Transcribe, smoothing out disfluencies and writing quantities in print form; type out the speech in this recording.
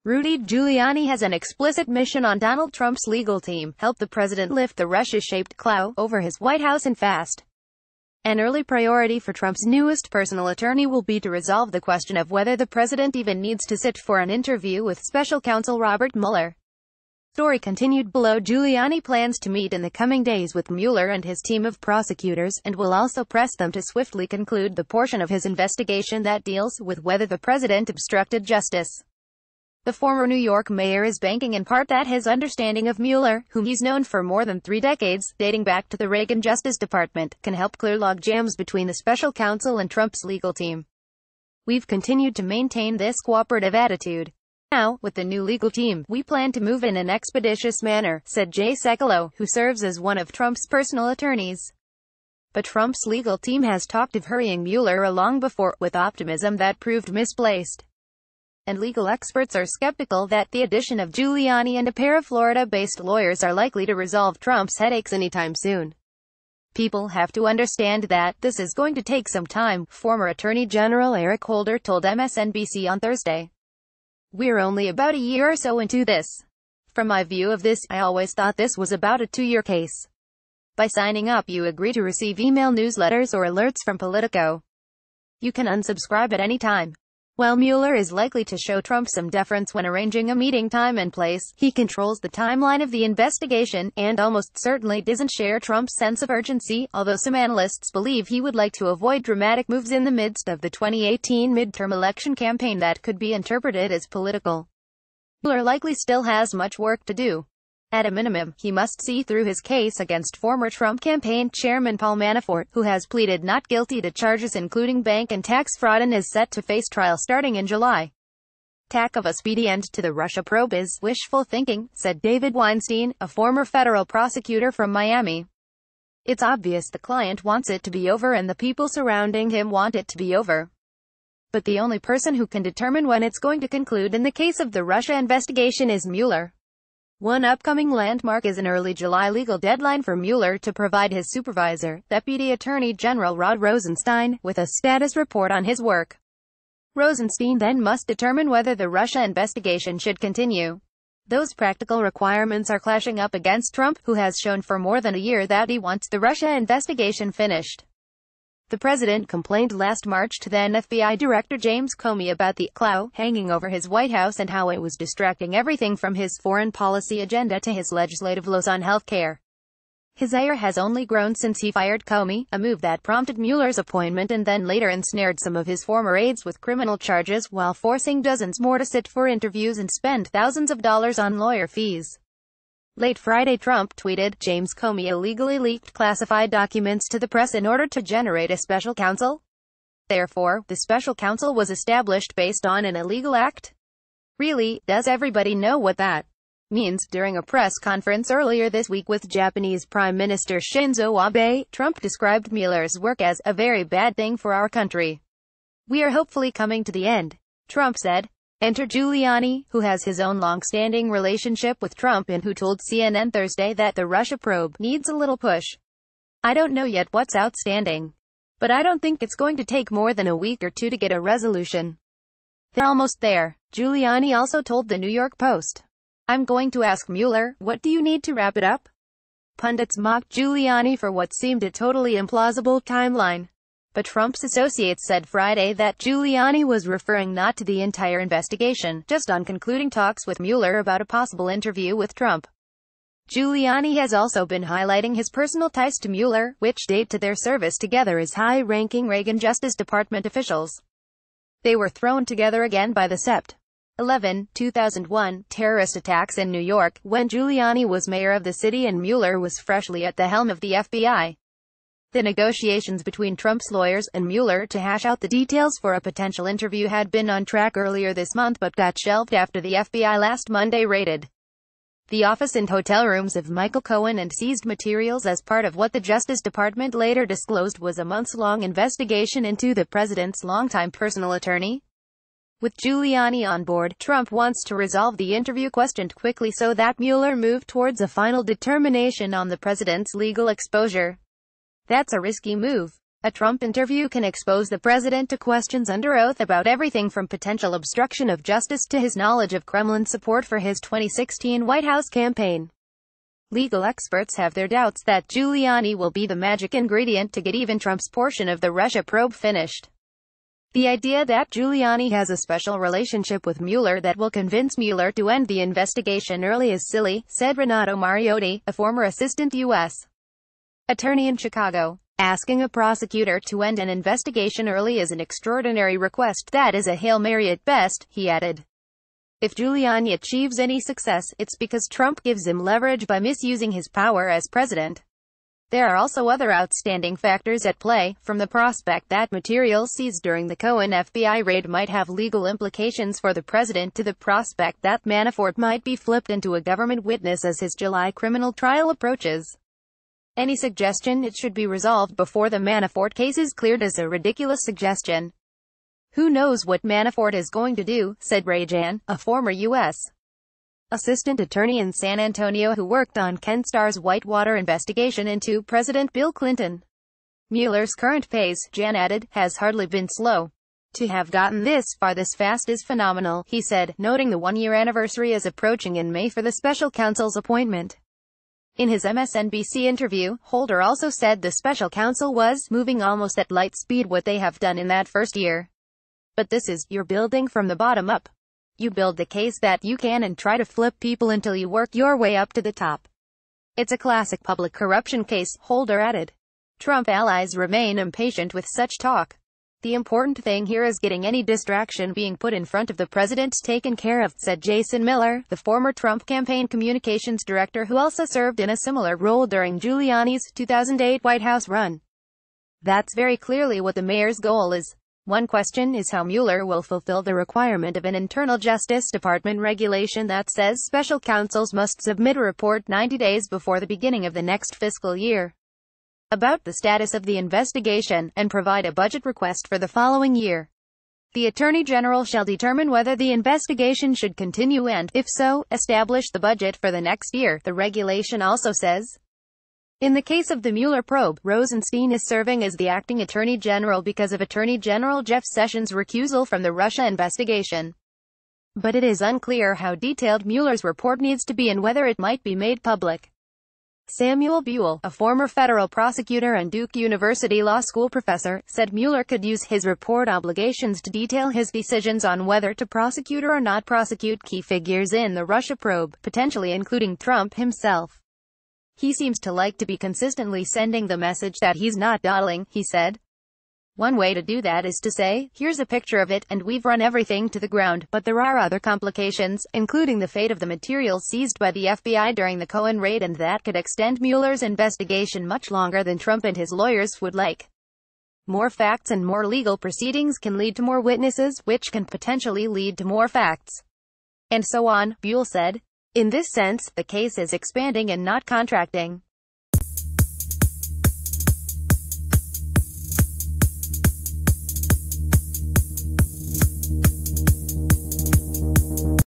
Rudy Giuliani has an explicit mission on Donald Trump's legal team: help the president lift the Russia-shaped cloud over his White House and fast. An early priority for Trump's newest personal attorney will be to resolve the question of whether the president even needs to sit for an interview with special counsel Robert Mueller. Story continued below. Giuliani plans to meet in the coming days with Mueller and his team of prosecutors, and will also press them to swiftly conclude the portion of his investigation that deals with whether the president obstructed justice. The former New York mayor is banking in part that his understanding of Mueller, whom he's known for more than 3 decades, dating back to the Reagan Justice Department, can help clear logjams between the special counsel and Trump's legal team. We've continued to maintain this cooperative attitude. Now, with the new legal team, we plan to move in an expeditious manner, said Jay Sekulow, who serves as one of Trump's personal attorneys. But Trump's legal team has talked of hurrying Mueller along before, with optimism that proved misplaced. And legal experts are skeptical that the addition of Giuliani and a pair of Florida-based lawyers are likely to resolve Trump's headaches anytime soon. People have to understand that this is going to take some time, former Attorney General Eric Holder told MSNBC on Thursday. We're only about a year or so into this. From my view of this, I always thought this was about a 2-year case. By signing up, you agree to receive email newsletters or alerts from Politico. You can unsubscribe at any time. While Mueller is likely to show Trump some deference when arranging a meeting time and place, he controls the timeline of the investigation, and almost certainly doesn't share Trump's sense of urgency, although some analysts believe he would like to avoid dramatic moves in the midst of the 2018 midterm election campaign that could be interpreted as political. Mueller likely still has much work to do. At a minimum, he must see through his case against former Trump campaign chairman Paul Manafort, who has pleaded not guilty to charges including bank and tax fraud and is set to face trial starting in July. Tack of a speedy end to the Russia probe is wishful thinking, said David Weinstein, a former federal prosecutor from Miami. It's obvious the client wants it to be over and the people surrounding him want it to be over. But the only person who can determine when it's going to conclude in the case of the Russia investigation is Mueller. One upcoming landmark is an early July legal deadline for Mueller to provide his supervisor, Deputy Attorney General Rod Rosenstein, with a status report on his work. Rosenstein then must determine whether the Russia investigation should continue. Those practical requirements are clashing up against Trump, who has shown for more than a year that he wants the Russia investigation finished. The president complained last March to then FBI Director James Comey about the cloud hanging over his White House and how it was distracting everything from his foreign policy agenda to his legislative lows on health care. His ire has only grown since he fired Comey, a move that prompted Mueller's appointment and then later ensnared some of his former aides with criminal charges, while forcing dozens more to sit for interviews and spend thousands of dollars on lawyer fees. Late Friday, Trump tweeted, James Comey illegally leaked classified documents to the press in order to generate a special counsel. Therefore, the special counsel was established based on an illegal act. Really, does everybody know what that means? During a press conference earlier this week with Japanese Prime Minister Shinzo Abe, Trump described Mueller's work as a very bad thing for our country. We are hopefully coming to the end, Trump said. Enter Giuliani, who has his own long-standing relationship with Trump and who told CNN Thursday that the Russia probe needs a little push. I don't know yet what's outstanding. But I don't think it's going to take more than a week or 2 to get a resolution. They're almost there. Giuliani also told the New York Post. I'm going to ask Mueller, what do you need to wrap it up? Pundits mocked Giuliani for what seemed a totally implausible timeline. But Trump's associates said Friday that Giuliani was referring not to the entire investigation, just on concluding talks with Mueller about a possible interview with Trump. Giuliani has also been highlighting his personal ties to Mueller, which date to their service together as high-ranking Reagan Justice Department officials. They were thrown together again by the Sept. 11, 2001, terrorist attacks in New York, when Giuliani was mayor of the city and Mueller was freshly at the helm of the FBI. The negotiations between Trump's lawyers and Mueller to hash out the details for a potential interview had been on track earlier this month but got shelved after the FBI last Monday raided the office and hotel rooms of Michael Cohen and seized materials as part of what the Justice Department later disclosed was a months-long investigation into the president's longtime personal attorney. With Giuliani on board, Trump wants to resolve the interview question quickly so that Mueller move towards a final determination on the president's legal exposure. That's a risky move. A Trump interview can expose the president to questions under oath about everything from potential obstruction of justice to his knowledge of Kremlin support for his 2016 White House campaign. Legal experts have their doubts that Giuliani will be the magic ingredient to get even Trump's portion of the Russia probe finished. The idea that Giuliani has a special relationship with Mueller that will convince Mueller to end the investigation early is silly, said Renato Mariotti, a former assistant U.S. attorney in Chicago. Asking a prosecutor to end an investigation early is an extraordinary request that is a Hail Mary at best, he added. If Giuliani achieves any success, it's because Trump gives him leverage by misusing his power as president. There are also other outstanding factors at play, from the prospect that material seized during the Cohen FBI raid might have legal implications for the president to the prospect that Manafort might be flipped into a government witness as his July criminal trial approaches. Any suggestion it should be resolved before the Manafort case is cleared is a ridiculous suggestion. Who knows what Manafort is going to do, said Reagan, a former U.S. assistant attorney in San Antonio who worked on Ken Starr's Whitewater investigation into President Bill Clinton. Mueller's current pace, Jan added, has hardly been slow. To have gotten this far this fast is phenomenal, he said, noting the one-year anniversary is approaching in May for the special counsel's appointment. In his MSNBC interview, Holder also said the special counsel was moving almost at light speed what they have done in that first year. But this is, you're building from the bottom up. You build the case that you can and try to flip people until you work your way up to the top. It's a classic public corruption case, Holder added. Trump allies remain impatient with such talk. The important thing here is getting any distraction being put in front of the president taken care of, said Jay Sekulow, the former Trump campaign communications director who also served in a similar role during Giuliani's 2008 White House run. That's very clearly what the mayor's goal is. One question is how Mueller will fulfill the requirement of an internal Justice Department regulation that says special counsels must submit a report 90 days before the beginning of the next fiscal year about the status of the investigation, and provide a budget request for the following year. The Attorney General shall determine whether the investigation should continue and, if so, establish the budget for the next year, the regulation also says. In the case of the Mueller probe, Rosenstein is serving as the acting Attorney General because of Attorney General Jeff Sessions' recusal from the Russia investigation. But it is unclear how detailed Mueller's report needs to be and whether it might be made public. Samuel Buell, a former federal prosecutor and Duke University Law School professor, said Mueller could use his report obligations to detail his decisions on whether to prosecute or not prosecute key figures in the Russia probe, potentially including Trump himself. He seems to like to be consistently sending the message that he's not dawdling, he said. One way to do that is to say, here's a picture of it, and we've run everything to the ground, but there are other complications, including the fate of the material seized by the FBI during the Cohen raid, and that could extend Mueller's investigation much longer than Trump and his lawyers would like. More facts and more legal proceedings can lead to more witnesses, which can potentially lead to more facts. And so on, Buell said. In this sense, the case is expanding and not contracting.